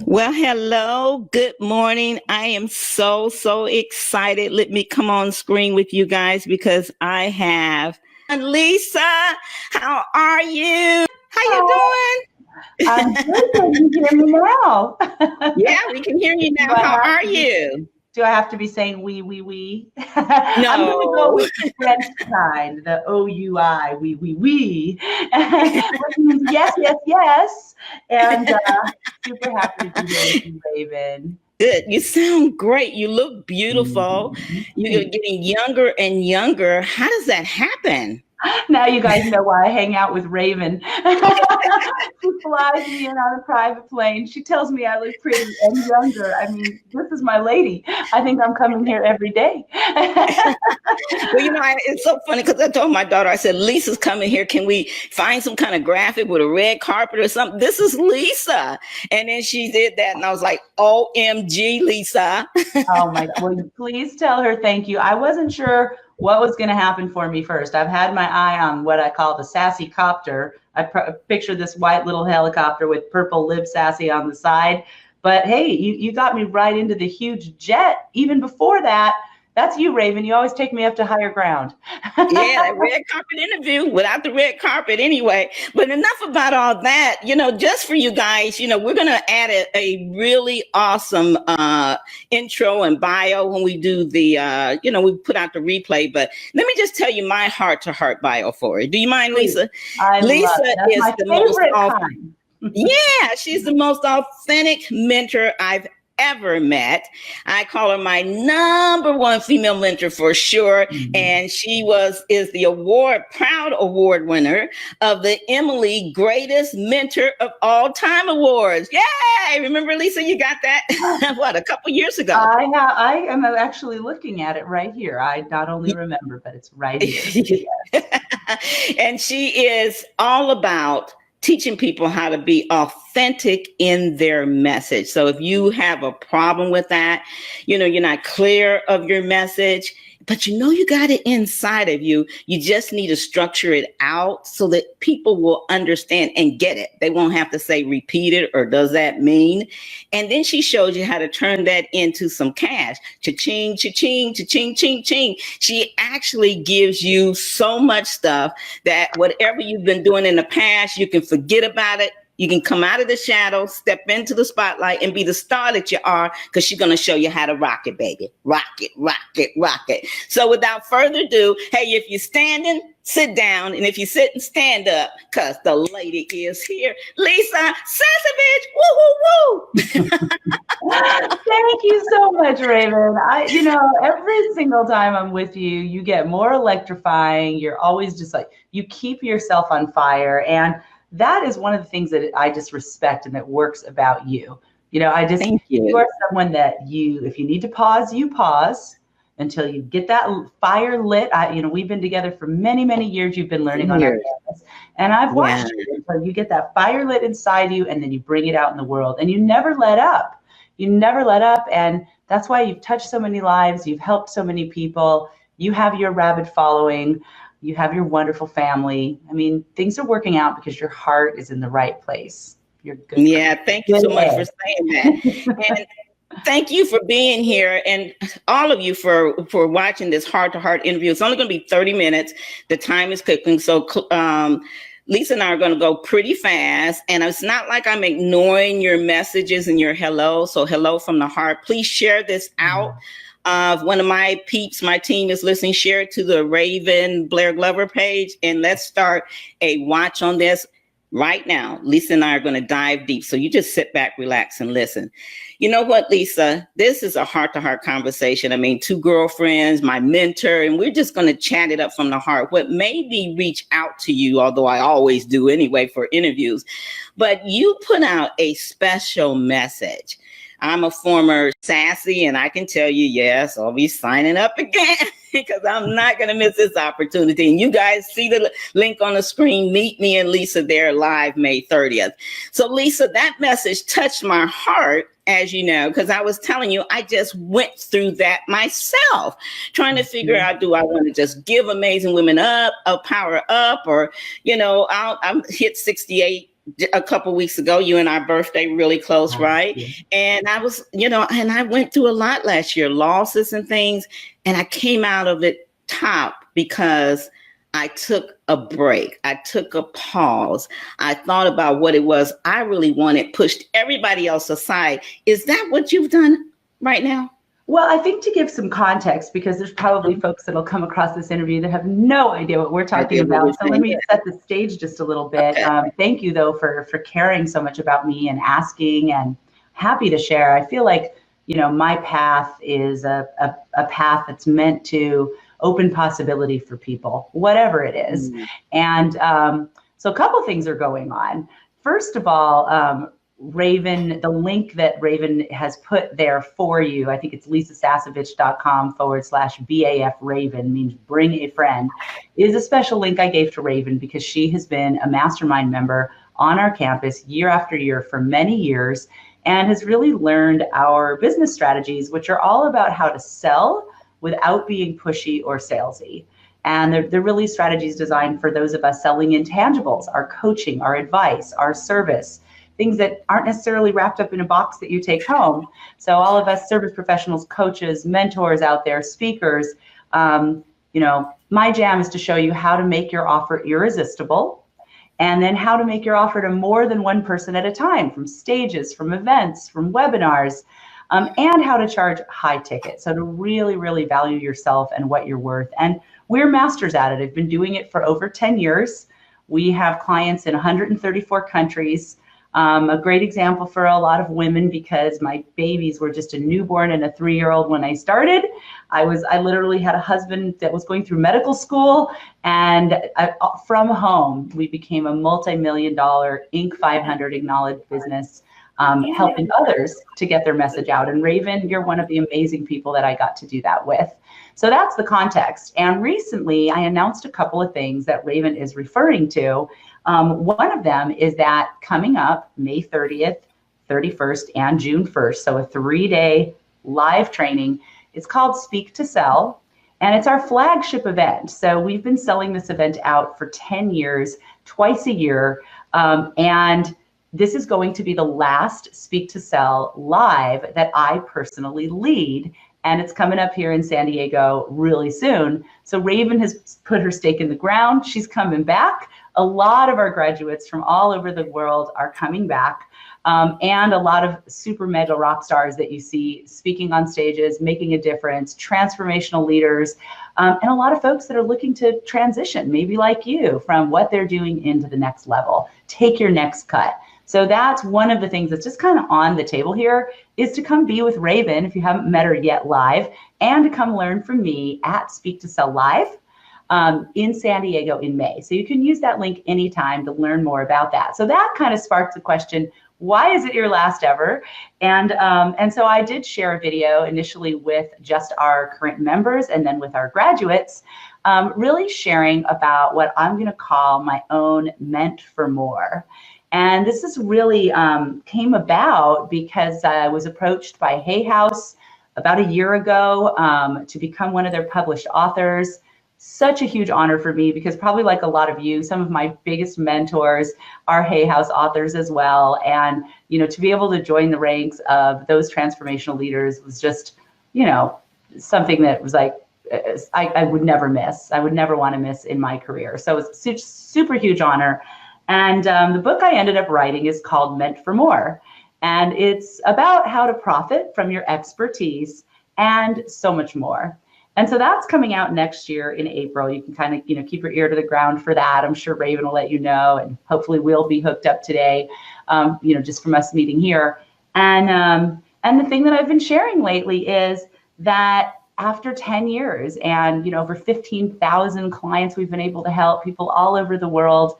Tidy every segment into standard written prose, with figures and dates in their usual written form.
Well, hello. Good morning. I am so excited. Let me come on screen with you guys because I have Lisa. How are you? How you Oh, doing? I'm good. Can you hear me now? Yeah, we can hear you Do now. I How have are to be you? do I have to be saying we? I'm gonna go No. with the French kind, the OUI, we, which means yes, yes, yes. And super happy to be here with you, Raven. Good. You sound great. You look beautiful. You're Thank getting younger and younger. How does that happen? Now you guys know why I hang out with Raven. She flies me in on a private plane. She tells me I look pretty and younger. I mean, this is my lady. I think I'm coming here every day. Well, it's so funny because I told my daughter, I said, Lisa's coming here. Can we find some kind of graphic with a red carpet or something? This is Lisa. And then she did that. And I was like, OMG, Lisa. Oh my God. Well, please tell her thank you. I wasn't sure what was going to happen for me first. I've had my eye on what I call the sassy copter. Picture this white little helicopter with purple lib sassy on the side. But hey, you got me right into the huge jet. Even before that, that's you, Raven. You always take me up to higher ground. Yeah, that red carpet interview without the red carpet anyway. But enough about all that. Just for you guys, we're going to add a really awesome intro and bio when we do we put out the replay. But let me just tell you my heart to heart bio for it. Do you mind, Please. Lisa? I love Lisa it. That's is my the most favorite kind. yeah, she's the most authentic mentor I've ever met. I call her my number one female mentor for sure. And she is the proud award winner of the Emily Greatest Mentor of All Time Awards. Yay! Remember, Lisa, you got that what, a couple years ago? I am actually looking at it right here. I not only remember, but it's right here. And she is all about teaching people how to be authentic in their message. So if you have a problem with that, you're not clear of your message, but you got it inside of you. You just need to structure it out so that people will understand and get it. They won't have to say repeat it or does that mean? And then she shows you how to turn that into some cash. Cha-ching, cha-ching, cha-ching, ching, ching. She actually gives you so much stuff that whatever you've been doing in the past, you can forget about it. You can come out of the shadow, step into the spotlight, and be the star that you are, because she's going to show you how to rock it, baby. Rock it, rock it, rock it. So without further ado, hey, if you're standing, sit down. And if you're sitting, stand up, because the lady is here. Lisa Sasevich, woo, woo, woo. Thank you so much, Raven. Every single time I'm with you, you get more electrifying. You're always just like, you keep yourself on fire. And that is one of the things that I just respect and that works about you. Thank You you. are someone that if you need to pause, you pause until you get that fire lit. We've been together for many, many years. You've been learning on our Years. campus, and I've Yeah. watched you until you get that fire lit inside you, and then you bring it out in the world, and you never let up. You never let up, and that's why you've touched so many lives. You've helped so many people. You have your rabid following. You have your wonderful family. I mean, things are working out because your heart is in the right place. You're a good person. Yeah, thank you Good so much for egg. saying that. And thank you for being here, and all of you for watching this heart to heart interview. It's only going to be 30 minutes. The time is cooking, so Lisa and I are going to go pretty fast. And it's not like I'm ignoring your messages and your hello. So hello from the heart. Please share this out. One of my peeps, my team is listening. Share it to the Raven Blair Glover page, and let's start a watch on this. Right now, Lisa and I are going to dive deep. So you just sit back, relax, and listen. You know what, Lisa? This is a heart-to-heart conversation. I mean, two girlfriends, my mentor, and we're just going to chat it up from the heart. What made me reach out to you, although I always do anyway for interviews, but you put out a special message. I'm a former sassy, and I can tell you, yes, I'll be signing up again because I'm not going to miss this opportunity. And you guys see the link on the screen. Meet me and Lisa there live May 30th. So, Lisa, that message touched my heart, as you know, because I was telling you, I just went through that myself, trying to figure out, do I want to just give amazing women a power up, or, I'm hit 68. a couple weeks ago. You and our birthday really close, right? Yeah. And I was, and I went through a lot last year, losses and things, and I came out of it top because I took a break. I took a pause. I thought about what it was I really wanted, pushed everybody else aside. Is that what you've done right now? Well, I think to give some context, because there's probably folks that'll come across this interview that have no idea what we're talking about. So let me set the stage just a little bit. Okay. Thank you, though, for caring so much about me and asking, and happy to share. I feel like, my path is a path that's meant to open possibility for people, whatever it is. And so a couple things are going on. First of all, Raven, the link that Raven has put there for you, I think it's lisasasevich.com/BAF Raven, means bring a friend, is a special link I gave to Raven because she has been a mastermind member on our campus year after year for many years and has really learned our business strategies, which are all about how to sell without being pushy or salesy. And they're really strategies designed for those of us selling intangibles, our coaching, our advice, our service, things that aren't necessarily wrapped up in a box that you take home. So all of us service professionals, coaches, mentors out there, speakers, my jam is to show you how to make your offer irresistible, and then how to make your offer to more than one person at a time, from stages, from events, from webinars, and how to charge high ticket. So to really, really value yourself and what you're worth. And we're masters at it. I've been doing it for over 10 years. We have clients in 134 countries. A great example for a lot of women, because my babies were just a newborn and a 3-year-old when I started. I literally had a husband that was going through medical school, and from home, we became a multi-million-dollar Inc. 500 acknowledged business, helping others to get their message out. And Raven, you're one of the amazing people that I got to do that with. So that's the context. And recently, I announced a couple of things that Raven is referring to. One of them is that coming up May 30th, 31st, and June 1st, so a 3-day live training. It's called Speak to Sell, and it's our flagship event. So we've been selling this event out for 10 years, twice a year, and this is going to be the last Speak to Sell live that I personally lead. And it's coming up here in San Diego really soon. So Raven has put her stake in the ground. She's coming back. A lot of our graduates from all over the world are coming back. And a lot of super mega rock stars that you see speaking on stages, making a difference, transformational leaders, and a lot of folks that are looking to transition, maybe like you, from what they're doing into the next level. Take your next cut. So that's one of the things that's just kind of on the table here, is to come be with Raven if you haven't met her yet live, and to come learn from me at Speak to Sell Live in San Diego in May. So you can use that link anytime to learn more about that. So that kind of sparks the question, why is it your last ever? And so I did share a video initially with just our current members and then with our graduates, really sharing about what I'm going to call my own Meant for More. And this is really came about because I was approached by Hay House about a year ago to become one of their published authors. Such a huge honor for me, because probably like a lot of you, some of my biggest mentors are Hay House authors as well. And, to be able to join the ranks of those transformational leaders was just, something that was like, I would never miss. I would never want to miss in my career. So it's a super huge honor. And the book I ended up writing is called Meant for More. And it's about how to profit from your expertise and so much more. And so that's coming out next year in April. You can kind of, keep your ear to the ground for that. I'm sure Raven will let you know, and hopefully we'll be hooked up today, just from us meeting here. And the thing that I've been sharing lately is that after 10 years and, over 15,000 clients we've been able to help, people all over the world,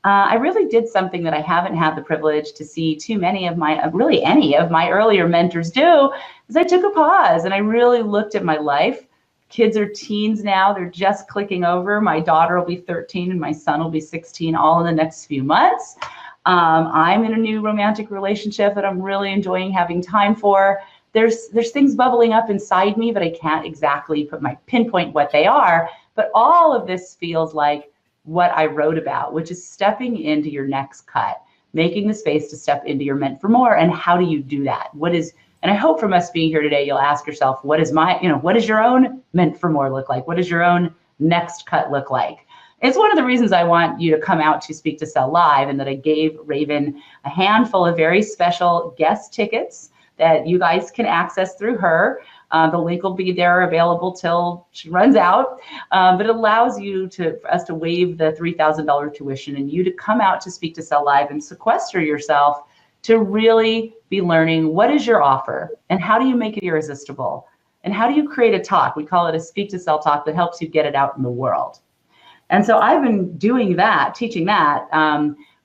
I really did something that I haven't had the privilege to see too many of any of my earlier mentors do, is I took a pause and I really looked at my life. Kids are teens now. They're just clicking over. My daughter will be 13 and my son will be 16 all in the next few months. I'm in a new romantic relationship that I'm really enjoying having time for. There's things bubbling up inside me, but I can't exactly pinpoint what they are. But all of this feels like what I wrote about, which is stepping into your next cut, making the space to step into your meant for more. And how do you do that? And I hope from us being here today, you'll ask yourself, what does your own meant for more look like? What does your own next cut look like? It's one of the reasons I want you to come out to Speak to Sell Live, and that I gave Raven a handful of very special guest tickets that you guys can access through her. The link will be there available till she runs out, but it allows for us to waive the $3,000 tuition and you to come out to Speak to Sell Live and sequester yourself to really be learning what is your offer and how do you make it irresistible and how do you create a talk. We call it a Speak to Sell talk that helps you get it out in the world. And so I've been doing that, teaching that.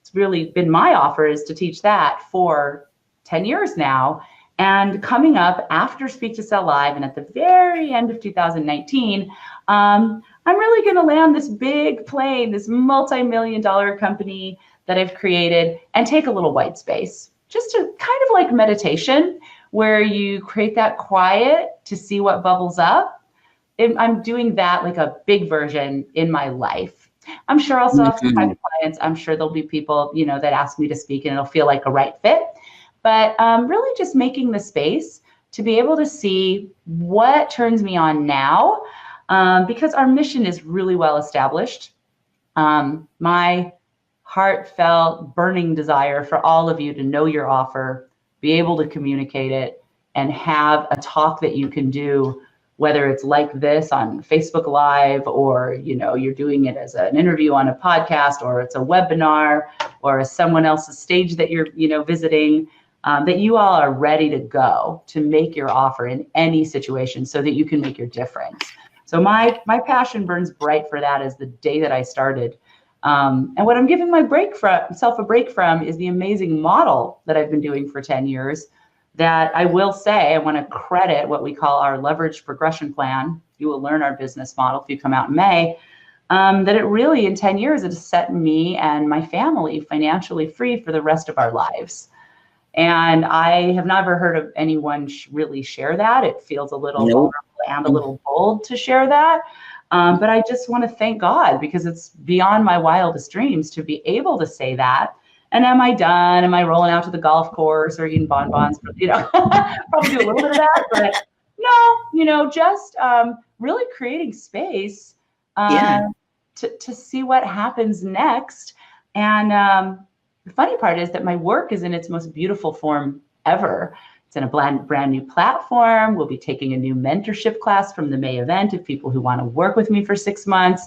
It's really been my offer is to teach that for 10 years now. And coming up after Speak to Sell Live and at the very end of 2019, I'm really going to land this big plane, this multi-million-dollar company that I've created, and take a little white space, just to kind of like meditation, where you create that quiet to see what bubbles up. I'm doing that like a big version in my life. I'm sure I'll still have some private clients. I'm sure there'll be people, that ask me to speak and it'll feel like a right fit. But really just making the space to be able to see what turns me on now, because our mission is really well established. My heartfelt burning desire for all of you to know your offer, be able to communicate it, and have a talk that you can do, whether it's like this on Facebook Live, or you're doing it as an interview on a podcast, or it's a webinar, or someone else's stage that you're visiting, that you all are ready to go to make your offer in any situation so that you can make your difference. So my passion burns bright for that as the day that I started. And what I'm giving myself a break from is the amazing model that I've been doing for 10 years. That I will say, I want to credit what we call our leverage progression plan. You will learn our business model if you come out in May. That it really, in 10 years, it has set me and my family financially free for the rest of our lives. And I have never heard of anyone really share that. It feels a little vulnerable and a little bold to share that. But I just want to thank God, because it's beyond my wildest dreams to be able to say that. And am I done? Am I rolling out to the golf course or eating bonbons? Probably do a little bit of that, but no, just really creating space to see what happens next. And the funny part is that my work is in its most beautiful form ever. It's in a brand new platform. We'll be taking a new mentorship class from the May event of people who want to work with me for 6 months.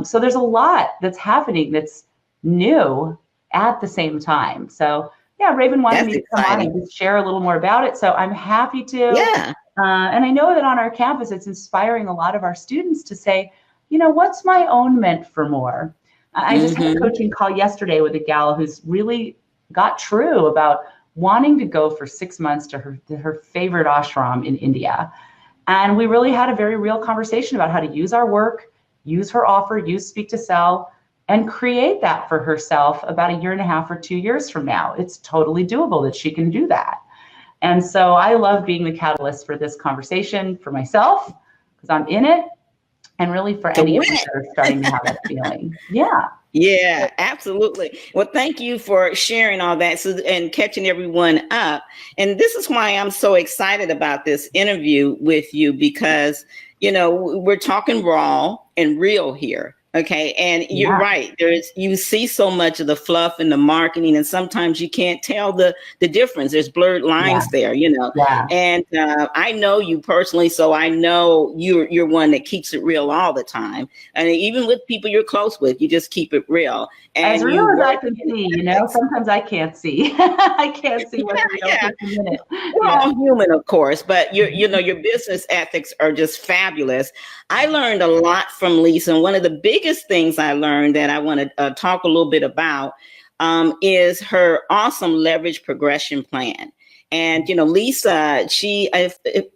So there's a lot that's happening that's new at the same time. So yeah, Raven wanted me to come on and just share a little more about it. So I'm happy to. Yeah. And I know that on our campus, it's inspiring a lot of our students to say, what's my own meant for more? I just had a coaching call yesterday with a gal who's really got true about wanting to go for 6 months to her favorite ashram in India. And we really had a very real conversation about how to use our work, use her offer, use Speak to Sell, and create that for herself about 1.5 years or 2 years from now. It's totally doable that she can do that. And so I love being the catalyst for this conversation for myself, because I'm in it, and really for any of you that are starting to have that feeling. Yeah. Yeah, absolutely. Well, thank you for sharing all that and catching everyone up. And this is why I'm so excited about this interview with you, because, we're talking raw and real here. Okay. And you're right. You see so much of the fluff and the marketing, and sometimes you can't tell the difference. There's blurred lines there, Yeah. And I know you personally, so I know you're one that keeps it real all the time. And even with people you're close with, you just keep it real. And as real as I can see, sometimes I can't see. I can't see what's real for a minute. We're all human, of course, but your business ethics are just fabulous. I learned a lot from Lisa, and one of the biggest things I learned that I want to talk a little bit about is her awesome leverage progression plan. And, Lisa,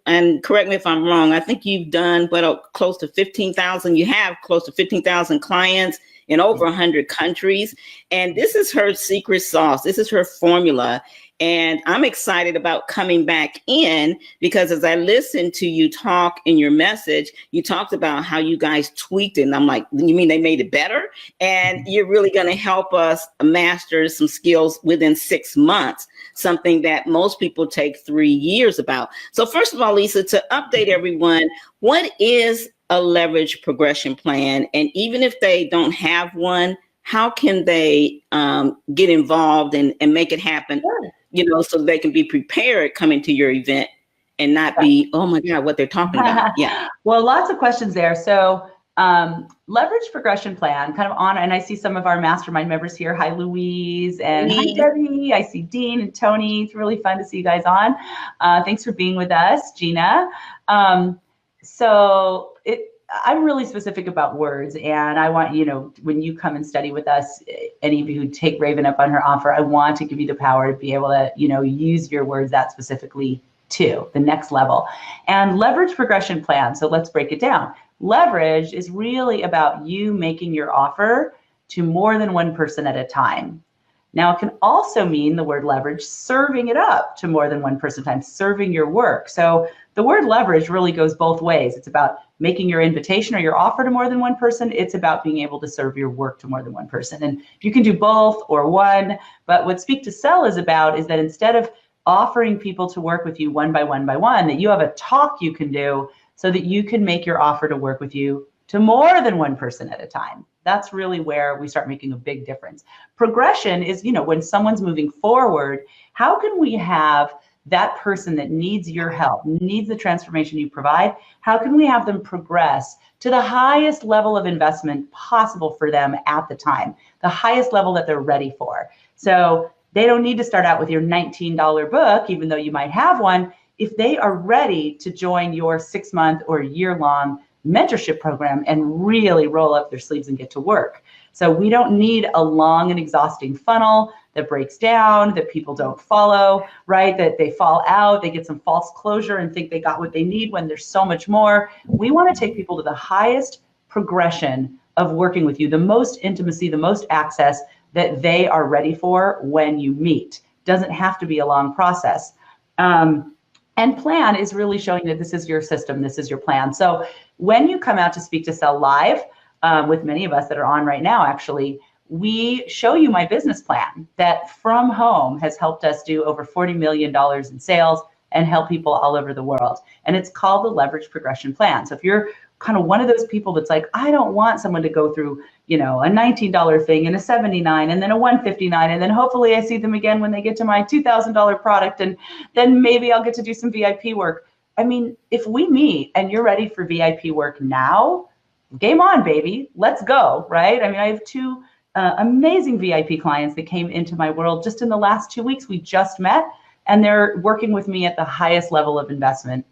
and correct me if I'm wrong, I think you've done close to 15,000. You have close to 15,000 clients in over 100 countries. And this is her secret sauce. This is her formula. And I'm excited about coming back in because as I listened to you talk in your message, you talked about how you guys tweaked it. And I'm like, you mean they made it better? And you're really going to help us master some skills within 6 months, something that most people take 3 years about. So first of all, Lisa, to update everyone, what is a leverage progression plan? And even if they don't have one, how can they get involved and make it happen, so they can be prepared coming to your event and not be, oh my God, what they're talking about. Yeah. Well, lots of questions there. So leverage progression plan kind of on, and I see some of our mastermind members here. Hi, Louise, and hi, Debbie. I see Dean and Tony. It's really fun to see you guys on. Thanks for being with us, Gina. I'm really specific about words, and I want, when you come and study with us, any of you who take Raven up on her offer, I want to give you the power to be able to, use your words that specifically to the next level. And leverage progression plan. So let's break it down. Leverage is really about you making your offer to more than one person at a time. Now, it can also mean, the word leverage, serving it up to more than one person at a time, serving your work. So the word leverage really goes both ways. It's about making your invitation or your offer to more than one person. It's about being able to serve your work to more than one person. And you can do both or one, but what Speak to Sell is about is that instead of offering people to work with you one by one by one, that you have a talk you can do so that you can make your offer to work with you to more than one person at a time. That's really where we start making a big difference. Progression is, when someone's moving forward, how can we have that person that needs your help, needs the transformation you provide, how can we have them progress to the highest level of investment possible for them at the time, the highest level that they're ready for? So they don't need to start out with your $19 book, even though you might have one, if they are ready to join your 6-month or year-long mentorship program and really roll up their sleeves and get to work. So we don't need a long and exhausting funnel that breaks down, that people don't follow, right? That they fall out, they get some false closure and think they got what they need when there's so much more. We want to take people to the highest progression of working with you, the most intimacy, the most access that they are ready for when you meet. Doesn't have to be a long process. And plan is really showing that this is your system, this is your plan. So when you come out to Speak to Sell live, with many of us that are on right now, actually, we show you my business plan that from home has helped us do over $40 million in sales and help people all over the world. And it's called the Leverage Progression Plan. So if you're kind of one of those people that's like, I don't want someone to go through, a $19 thing and a $79 and then a $159, and then hopefully I see them again when they get to my $2,000 product, and then maybe I'll get to do some VIP work. I mean, if we meet and you're ready for VIP work now, game on, baby, let's go, right? I mean, I have 2 amazing VIP clients that came into my world just in the last 2 weeks. We just met, and they're working with me at the highest level of investment,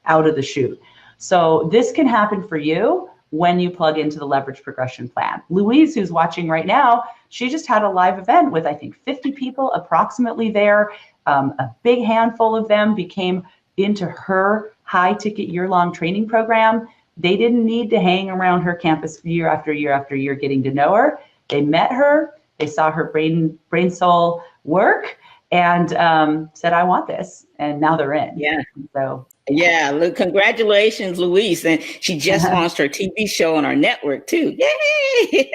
out of the chute. So this can happen for you when you plug into the Leverage Progression Plan. Louise, who's watching right now, she just had a live event with, I think, 50 people approximately there. A big handful of them became into her high ticket year-long training program. They didn't need to hang around her campus year after year after year getting to know her. They met her, they saw her brain soul work, and said, I want this. And now they're in. Yeah. So yeah, look, congratulations, Louise. And she just launched her TV show on our network too. Yay!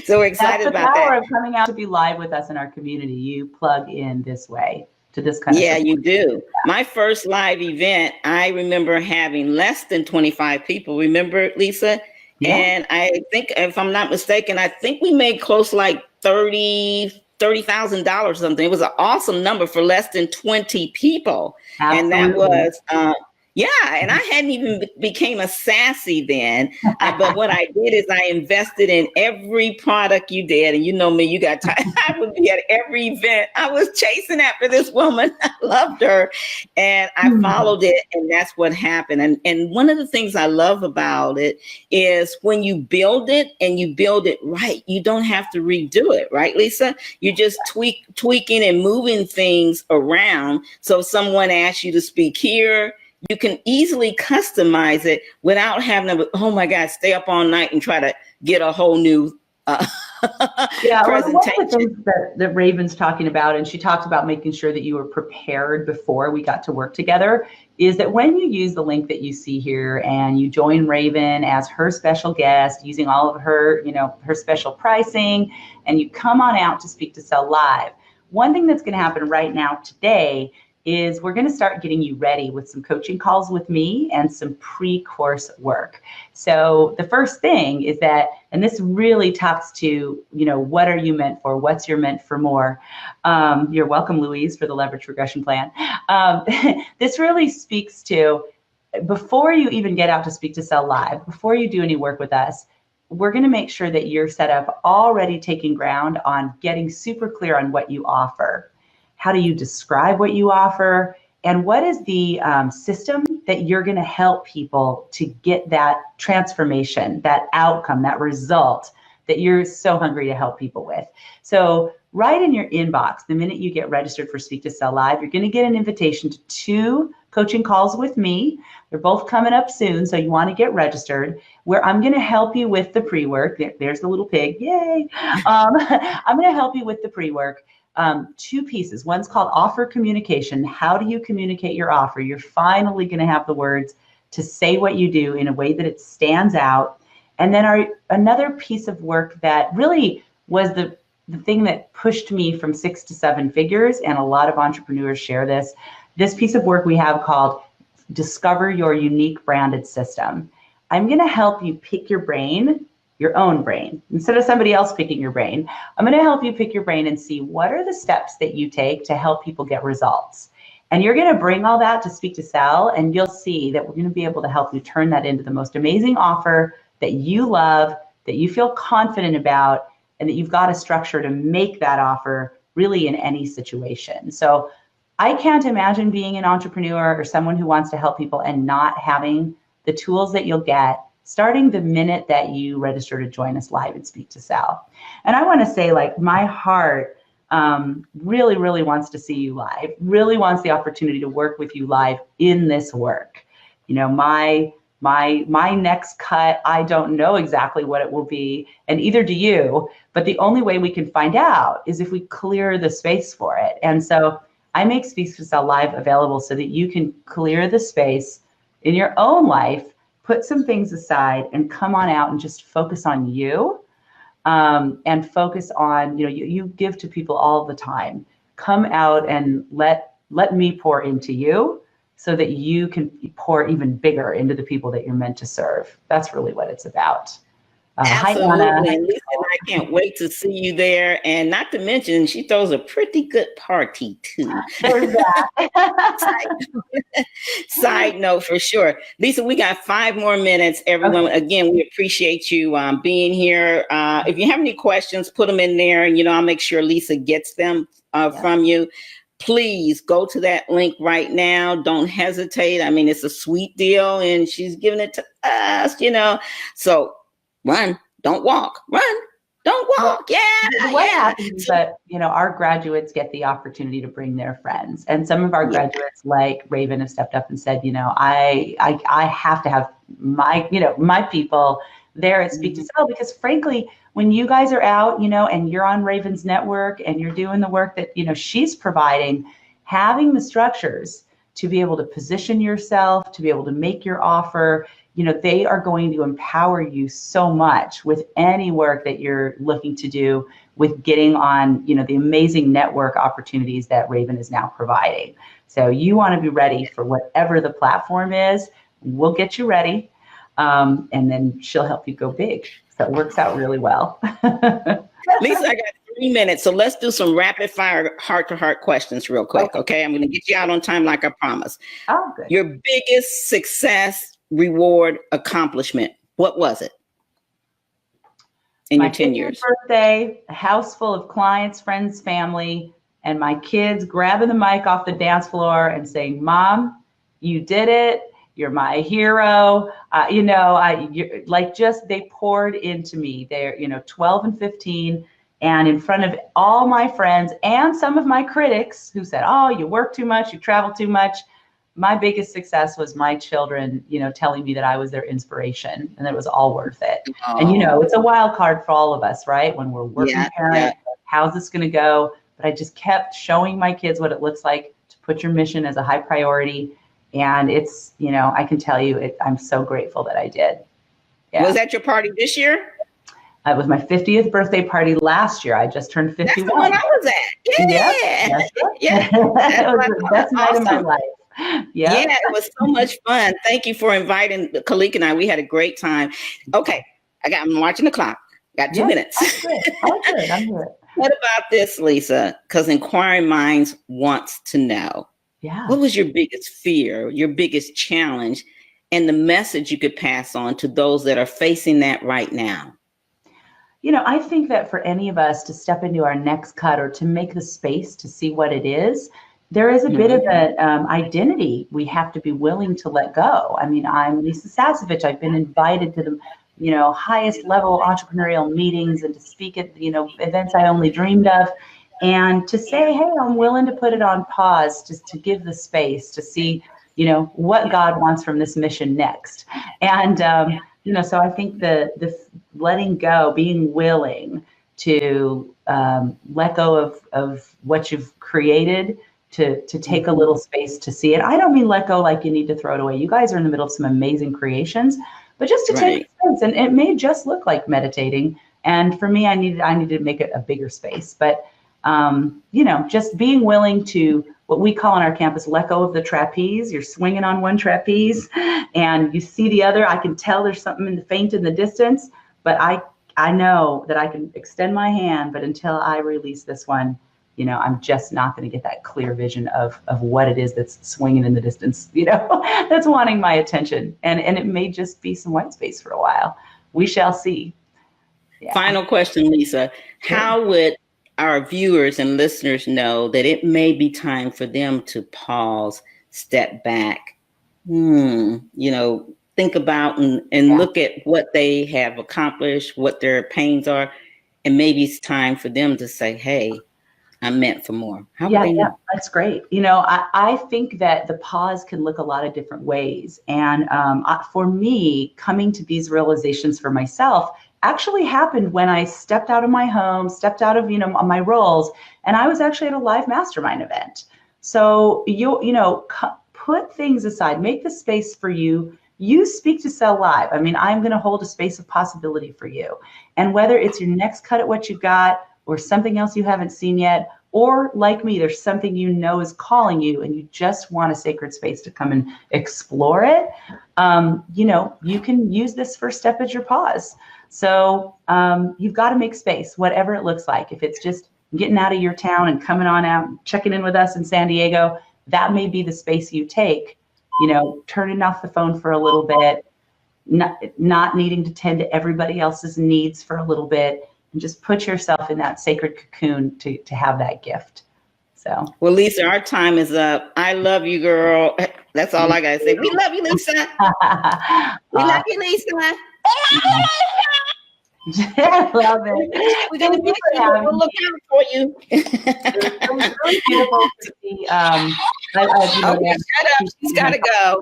So we're excited about that. That's the power of coming out to be live with us in our community. You plug in this way to this kind of support. Yeah, you do. My first live event, I remember having less than 25 people. Remember, Lisa? Yeah. And I think, if I'm not mistaken, I think we made close like $30,000 or something. It was an awesome number for less than 20 people. Absolutely. And that was, yeah, and I hadn't even became a sassy then. But what I did is I invested in every product you did. And you know me, you got time. I would be at every event. I was chasing after this woman. I loved her. And I followed it. And that's what happened. And one of the things I love about it is when you build it and you build it right, you don't have to redo it. Right, Lisa? You're just tweaking and moving things around. So if someone asks you to speak here, you can easily customize it without having to, oh my God, stay up all night and try to get a whole new Yeah, well, one presentation. of the things that Raven's talking about, and she talked about making sure that you were prepared before we got to work together, is that when you use the link that you see here and you join Raven as her special guest using all of her, her special pricing, and you come on out to Speak to Sell Live, one thing that's going to happen right now today is we're going to start getting you ready with some coaching calls with me and some pre-course work. So the first thing is that, and this really talks to, what are you meant for? What's your meant for more? You're welcome, Louise, for the leverage regression plan. This really speaks to, before you even get out to Speak to Sell Live, before you do any work with us, we're going to make sure that you're set up already taking ground on getting super clear on what you offer. How do you describe what you offer? And what is the system that you're going to help people to get that transformation, that outcome, that result that you're so hungry to help people with? So right in your inbox, the minute you get registered for Speak to Sell Live, you're going to get an invitation to 2 coaching calls with me. They're both coming up soon, so you want to get registered, where I'm going to help you with the pre-work. There's the little pig. Yay. I'm going to help you with the pre-work. 2 pieces. One's called offer communication. How do you communicate your offer? You're finally going to have the words to say what you do in a way that it stands out. And then another piece of work that really was the thing that pushed me from 6 to 7 figures, and a lot of entrepreneurs share this piece of work we have called Discover Your Unique Branded System. I'm going to help you pick your brain, your own brain. Instead of somebody else picking your brain, I'm going to help you pick your brain and see what are the steps that you take to help people get results. And you're going to bring all that to Speak to Sell, and you'll see that we're going to be able to help you turn that into the most amazing offer that you love, that you feel confident about, and that you've got a structure to make that offer really in any situation. So I can't imagine being an entrepreneur or someone who wants to help people and not having the tools that you'll get starting the minute that you register to join us live and Speak to Sell. And I want to say, my heart really, really wants to see you live, really wants the opportunity to work with you live in this work. My next cut, I don't know exactly what it will be, and either do you, but the only way we can find out is if we clear the space for it. And so I make Speak to Sell Live available so that you can clear the space in your own life, put some things aside, and come on out and just focus on you, and focus on, you give to people all the time. Come out and let me pour into you so that you can pour even bigger into the people that you're meant to serve. That's really what it's about. Absolutely. Hi, Anna. And Lisa and I can't wait to see you there. And not to mention, she throws a pretty good party too. There's that. Side note for sure. Lisa, we got 5 more minutes. Everyone, okay. Again, we appreciate you being here. If you have any questions, put them in there, and I'll make sure Lisa gets them from you. Please go to that link right now. Don't hesitate. I mean, it's a sweet deal, and she's giving it to us, So run, don't walk. Run, don't walk. What happens is that, our graduates get the opportunity to bring their friends. And some of our graduates, like Raven, have stepped up and said, I have to have my people there at Speak to Sell, because frankly, when you guys are out, and you're on Raven's network and you're doing the work that, she's providing, having the structures to be able to position yourself, to be able to make your offer, they are going to empower you so much with any work that you're looking to do with getting on, the amazing network opportunities that Raven is now providing. So you want to be ready for whatever the platform is. We'll get you ready. And then she'll help you go big. So it works out really well. Lisa, I got 3 minutes. So let's do some rapid fire heart-to-heart questions real quick. Okay. I'm going to get you out on time like I promised. Oh, good. Your biggest success, reward, accomplishment. What was it in your 10 years? My birthday, a house full of clients, friends, family, and my kids grabbing the mic off the dance floor and saying, "Mom, you did it. You're my hero." They poured into me. They're, 12 and 15, and in front of all my friends and some of my critics who said, "Oh, you work too much, you travel too much." my biggest success was my children, telling me that I was their inspiration and that it was all worth it. And, Oh, it's a wild card for all of us, right? When we're working yeah, yeah. parents, how's this going to go? But I just kept showing my kids what it looks like to put your mission as a high priority. And it's, I can tell you, I'm so grateful that I did. Yeah. Was that your party this year? It was my 50th birthday party last year. I just turned 51. That's the one I was at. Yeah. Yep, that's right. Yeah. It was the best night of my life. Yeah, it was so much fun. Thank you for inviting Khalik and I. We had a great time. Okay, I'm watching the clock. Got 2 minutes. I'm good. What about this, Lisa? Because inquiring minds wants to know. Yeah. What was your biggest fear, your biggest challenge, and the message you could pass on to those that are facing that right now? I think that for any of us to step into our next cut or to make the space to see what it is, there is a bit of an identity we have to be willing to let go. I mean, I'm Lisa Sasevich. I've been invited to the highest level entrepreneurial meetings and to speak at events I only dreamed of, and to say, hey, I'm willing to put it on pause, just to give the space to see what God wants from this mission next. And so I think the letting go, being willing to let go of what you've created, to take a little space to see it. I don't mean let go like you need to throw it away. You guys are in the middle of some amazing creations, but just to take space. And it may just look like meditating. And for me, I needed to make it a bigger space. But just being willing to, what we call on our campus, let go of the trapeze. You're swinging on one trapeze and you see the other. I can tell there's something faint in the distance, but I know that I can extend my hand, but until I release this one, I'm just not going to get that clear vision of what it is that's swinging in the distance, that's wanting my attention. And it may just be some white space for a while. We shall see. Yeah. Final question, Lisa. How would our viewers and listeners know that it may be time for them to pause, step back, think about and look at what they have accomplished, what their pains are, and maybe it's time for them to say, hey, I'm meant for more. How would they know? Yeah, that's great. I think that the pause can look a lot of different ways. And for me, coming to these realizations for myself actually happened when I stepped out of my home, stepped out of, my roles, and I was actually at a live mastermind event. So put things aside, make the space for you. You speak to Sell Live. I mean, I'm going to hold a space of possibility for you. And whether it's your next cut at what you've got or something else you haven't seen yet, or like me, there's something is calling you and you just want a sacred space to come and explore it, you can use this first step as your pause. So you've got to make space, whatever it looks like. If it's just getting out of your town and coming on out, checking in with us in San Diego, that may be the space you take, turning off the phone for a little bit, not needing to tend to everybody else's needs for a little bit, and just put yourself in that sacred cocoon to have that gift. So, well, Lisa, our time is up. I love you, girl. That's all I got to say. We love you, Lisa. We love you, Lisa. I love it. We're going to be we'll look out for you. It was really beautiful to see. Okay, shut up. She's got to go.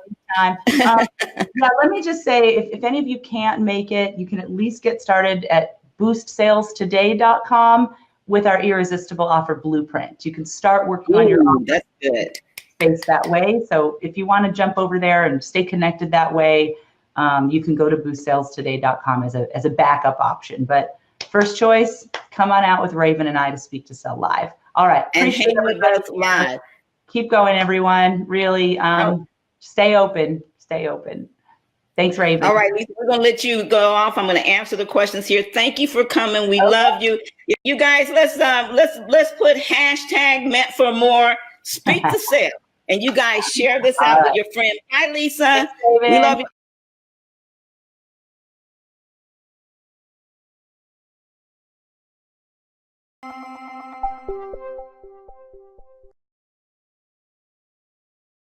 Let me just say, if any of you can't make it, you can at least get started at boostsaletoday.com with our irresistible offer blueprint. You can start working on your own space that way. So if you want to jump over there and stay connected that way, you can go to boostsaletoday.com as a backup option. But first choice, come on out with Raven and I to speak to Sell Live. All right. And hang with us live. Keep going, everyone. Really, stay open. Stay open. Thanks, Raven. All right, Lisa, we're going to let you go off. I'm going to answer the questions here. Thank you for coming. We love you. You guys, let's put hashtag meant for more. Speak to Sell. And you guys share this out with your friend. Bye, Lisa. Thanks, we love you.